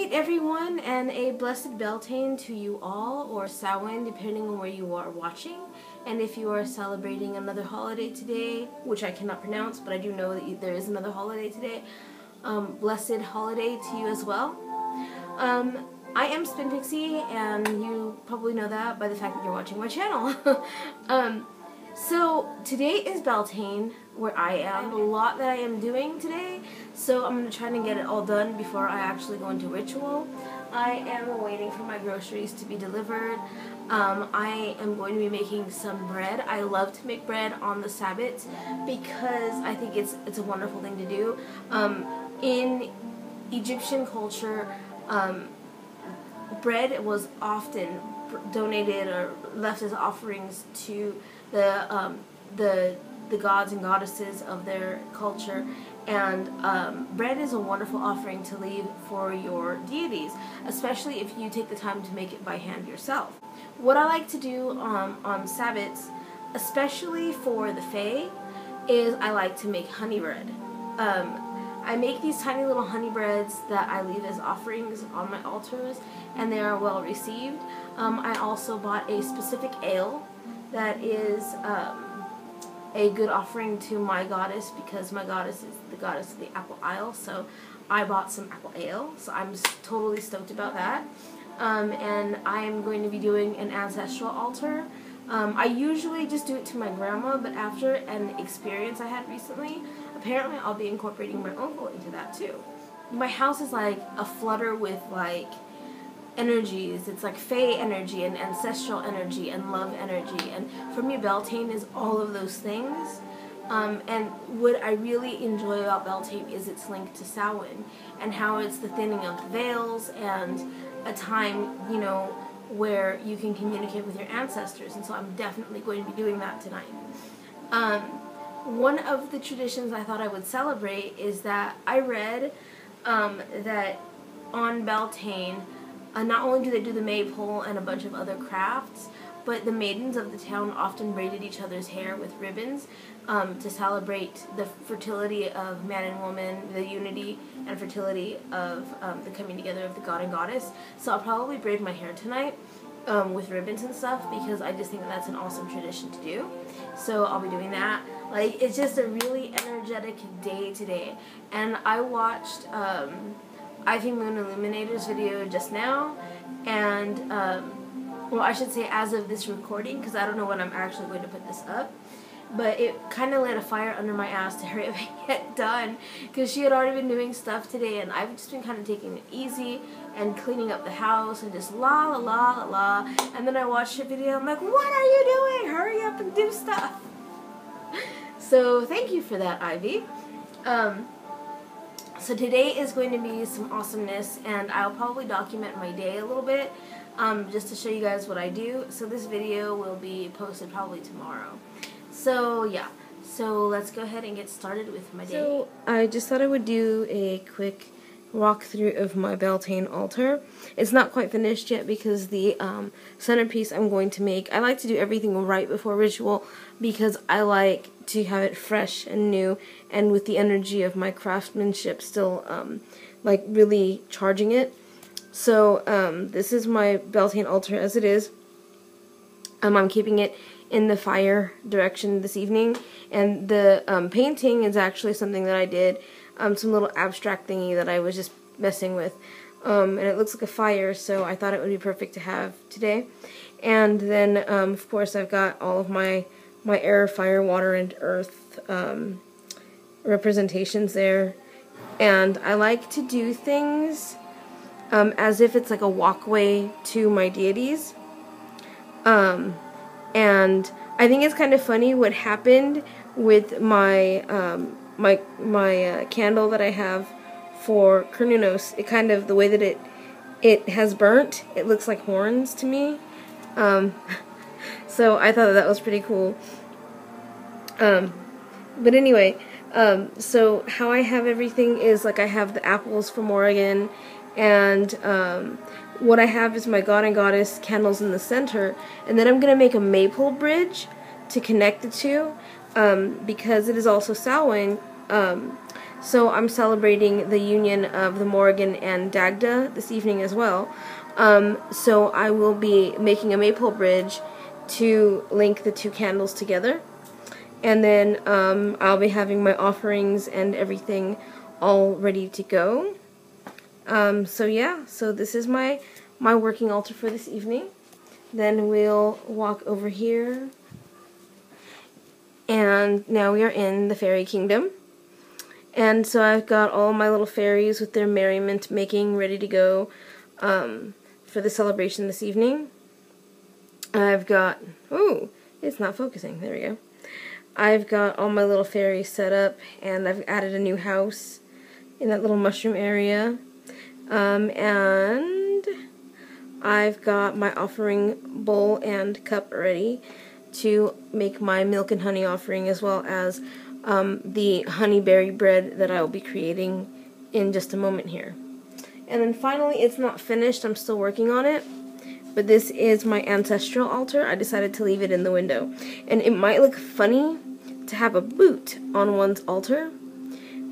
night, everyone, and a blessed Beltane to you all, or Samhain, depending on where you are watching. And if you are celebrating another holiday today, which I cannot pronounce, but I do know that there is another holiday today, blessed holiday to you as well. I am Spin Pixie, and you probably know that by the fact that you're watching my channel. So today is Beltane, where I am. I have a lot that I am doing today, so I'm going to try to get it all done before I actually go into ritual. I am waiting for my groceries to be delivered. I am going to be making some bread. I love to make bread on the Sabbath because I think it's a wonderful thing to do. In Egyptian culture, bread was often donated or left as offerings to the gods and goddesses of their culture, and bread is a wonderful offering to leave for your deities, especially if you take the time to make it by hand yourself. What I like to do on Sabbaths, especially for the Fae, is I like to make honey bread. I make these tiny little honey breads that I leave as offerings on my altars, and they are well received. I also bought a specific ale that is a good offering to my goddess, because my goddess is the goddess of the apple isle, so I bought some apple ale, so I'm totally stoked about that. And I am going to be doing an ancestral altar. I usually just do it to my grandma, but after an experience I had recently, apparently I'll be incorporating my uncle into that too. My house is like a flutter with like energies. It's like Fae energy and ancestral energy and love energy, and for me Beltane is all of those things. And what I really enjoy about Beltane is its link to Samhain, and how it's the thinning of the veils and a time, you know, where you can communicate with your ancestors, and so I'm definitely going to be doing that tonight. One of the traditions I thought I would celebrate is that I read that on Beltane, not only do they do the maypole and a bunch of other crafts, but the maidens of the town often braided each other's hair with ribbons to celebrate the fertility of man and woman, the unity and fertility of the coming together of the god and goddess. So I'll probably braid my hair tonight with ribbons and stuff, because I just think that that's an awesome tradition to do. So I'll be doing that. Like, it's just a really energetic day today. And I watched Ivy Moon Illuminator's video just now, and well, I should say as of this recording, because I don't know when I'm actually going to put this up, but it kind of lit a fire under my ass to hurry up and get done, because she had already been doing stuff today, and I've just been kind of taking it easy and cleaning up the house and just la la la la la. And then I watched her video, I'm like, what are you doing? Hurry up and do stuff. So thank you for that, Ivy. So today is going to be some awesomeness, and I'll probably document my day a little bit, just to show you guys what I do. So this video will be posted probably tomorrow. So yeah, so let's go ahead and get started with my day. So I just thought I would do a quick walkthrough of my Beltane altar. It's not quite finished yet because the centerpiece I'm going to make, I like to do everything right before ritual, because I like to have it fresh and new, and with the energy of my craftsmanship still like really charging it. So this is my Beltane altar as it is. I'm keeping it in the fire direction this evening, and the painting is actually something that I did, some little abstract thingy that I was just messing with, and it looks like a fire, so I thought it would be perfect to have today. And then of course I've got all of my air, fire, water, and earth representations there, and I like to do things as if it's like a walkway to my deities. And I think it's kind of funny what happened with my my candle that I have for Kernunos. It kind of, the way that it has burnt, it looks like horns to me. So I thought that was pretty cool. But anyway, so how I have everything is, like, I have the apples from Oregon, and what I have is my god and goddess candles in the center, and then I'm going to make a maple bridge to connect the two, because it is also Samhain. So I'm celebrating the union of the Morrigan and Dagda this evening as well. So I will be making a maple bridge to link the two candles together. And then I'll be having my offerings and everything all ready to go. So yeah, so this is my working altar for this evening. Then we'll walk over here. And now we are in the fairy kingdom. And so I've got all my little fairies with their merriment making ready to go for the celebration this evening. I've got, oh, it's not focusing, there we go. I've got all my little fairies set up, and I've added a new house in that little mushroom area. And I've got my offering bowl and cup ready to make my milk and honey offering, as well as the honeyberry bread that I will be creating in just a moment here. And then finally, it's not finished, I'm still working on it, but this is my ancestral altar. I decided to leave it in the window. And it might look funny to have a boot on one's altar,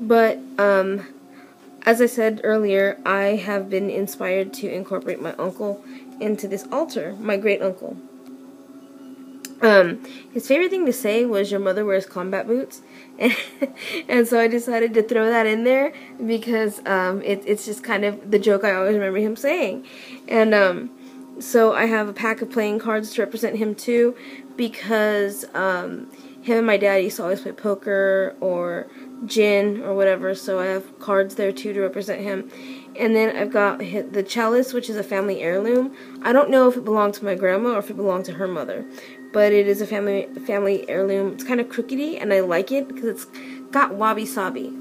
but as I said earlier, I have been inspired to incorporate my uncle into this altar, my great uncle. His favorite thing to say was, "Your mother wears combat boots," and so I decided to throw that in there because it's just kind of the joke I always remember him saying. And so I have a pack of playing cards to represent him too, because him and my dad used to always play poker or gin or whatever, so I have cards there too to represent him. And then I've got the chalice, which is a family heirloom. I don't know if it belonged to my grandma or if it belonged to her mother, but it is a family heirloom. It's kind of crookedy, and I like it because it's got wabi-sabi.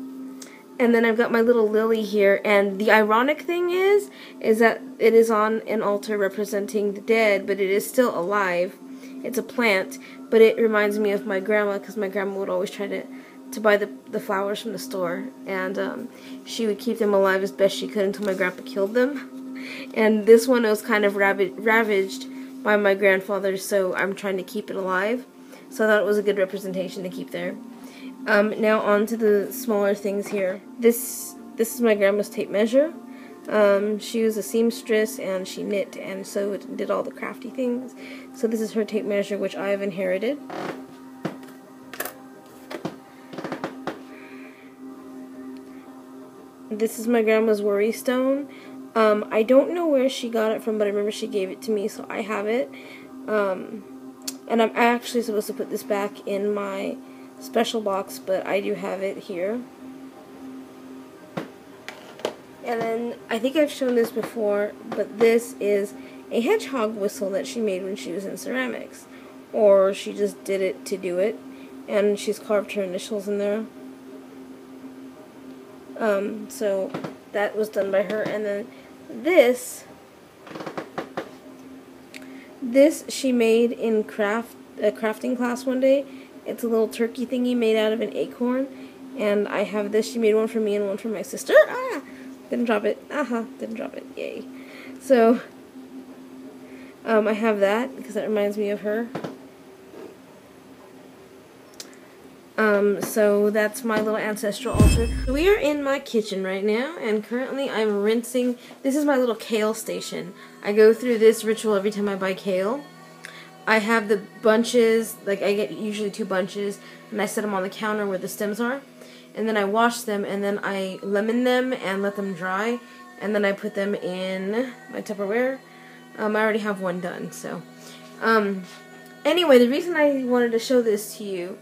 And then I've got my little lily here, and the ironic thing is that it is on an altar representing the dead, but it is still alive. It's a plant, but it reminds me of my grandma, because my grandma would always try to buy the flowers from the store, and she would keep them alive as best she could until my grandpa killed them. And this one was kind of ravaged by my grandfather, so I'm trying to keep it alive. So I thought it was a good representation to keep there. Now on to the smaller things here. This is my grandma's tape measure. She was a seamstress, and she knit and sewed and did all the crafty things. So this is her tape measure, which I have inherited. This is my grandma's worry stone. I don't know where she got it from, but I remember she gave it to me, so I have it. And I'm actually supposed to put this back in my special box, but I do have it here. And then, I think I've shown this before, but this is a hedgehog whistle that she made when she was in ceramics. Or she just did it to do it, and she's carved her initials in there. So that was done by her. And then this she made in a crafting class one day. It's a little turkey thingy made out of an acorn, and I have this. She made one for me and one for my sister. Didn't drop it. Didn't drop it. Yay. So I have that because that reminds me of her. So that's my little ancestral altar. We are in my kitchen right now, and currently I'm rinsing. This is my little kale station. I go through this ritual every time I buy kale. I have the bunches, like I get usually 2 bunches, and I set them on the counter where the stems are. And then I wash them, and then I lemon them and let them dry, and then I put them in my Tupperware. I already have one done, so. Anyway, the reason I wanted to show this to you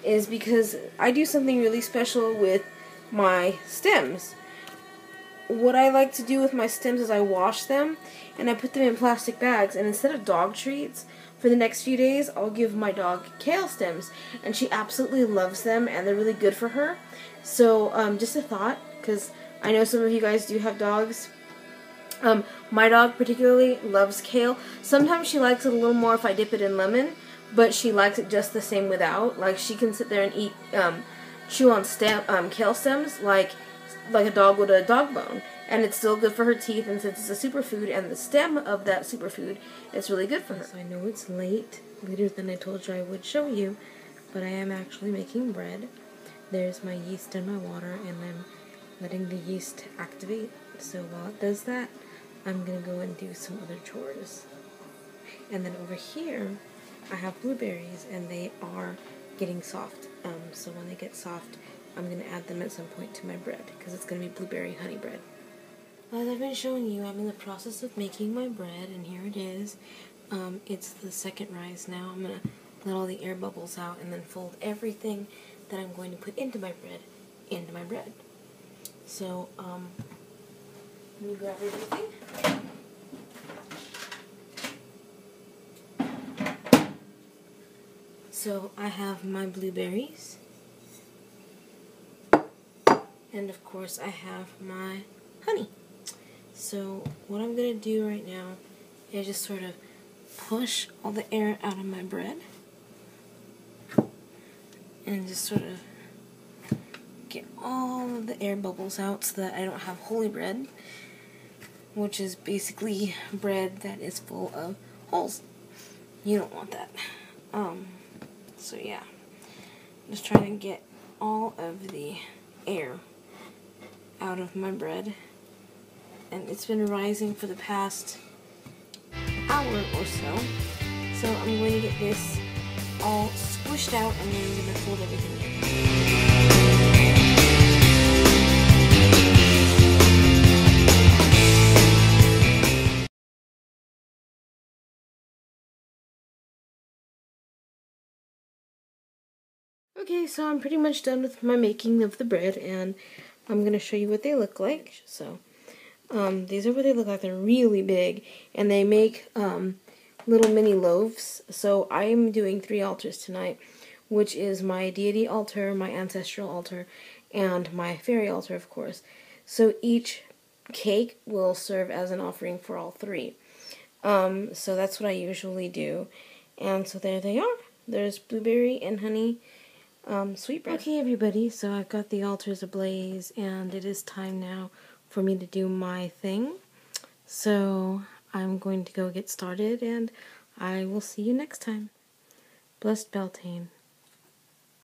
is because I do something really special with my stems. What I like to do with my stems is I wash them, and I put them in plastic bags, and instead of dog treats, for the next few days, I'll give my dog kale stems, and she absolutely loves them, and they're really good for her. So, just a thought, because I know some of you guys do have dogs. My dog particularly loves kale. Sometimes she likes it a little more if I dip it in lemon, but she likes it just the same without. Like, she can sit there and eat, chew on kale stems like a dog would a dog bone. And it's still good for her teeth, and since it's a superfood, and the stem of that superfood, it's really good for her. So I know it's later than I told you I would show you, but I am actually making bread. there's my yeast in my water, and I'm letting the yeast activate. So while it does that, I'm going to go and do some other chores. And then over here, I have blueberries, and they are getting soft. So when they get soft, I'm going to add them at some point to my bread, because it's going to be blueberry honey bread. As I've been showing you, I'm in the process of making my bread, and here it is. It's the second rise now. I'm going to let all the air bubbles out and then fold everything that I'm going to put into my bread into my bread. So, let me grab everything. So I have my blueberries, and of course I have my honey. So what I'm going to do right now is just sort of push all the air out of my bread and just sort of get all of the air bubbles out so that I don't have holy bread, which is basically bread that is full of holes. You don't want that. So yeah, just trying to get all of the air out of my bread, and it's been rising for the past hour or so. So I'm going to get this all squished out, and then I'm going to fold everything in. Okay, so I'm pretty much done with my making of the bread, and I'm going to show you what they look like. So, these are what they look like. They're really big, and they make little mini loaves. So I'm doing 3 altars tonight, which is my deity altar, my ancestral altar, and my fairy altar, of course. So each cake will serve as an offering for all 3. So that's what I usually do. And so there they are. There's blueberry and honey sweetbread. Okay, everybody, so I've got the altars ablaze, and it is time now for me to do my thing. So I'm going to go get started, and I will see you next time. Blessed Beltane.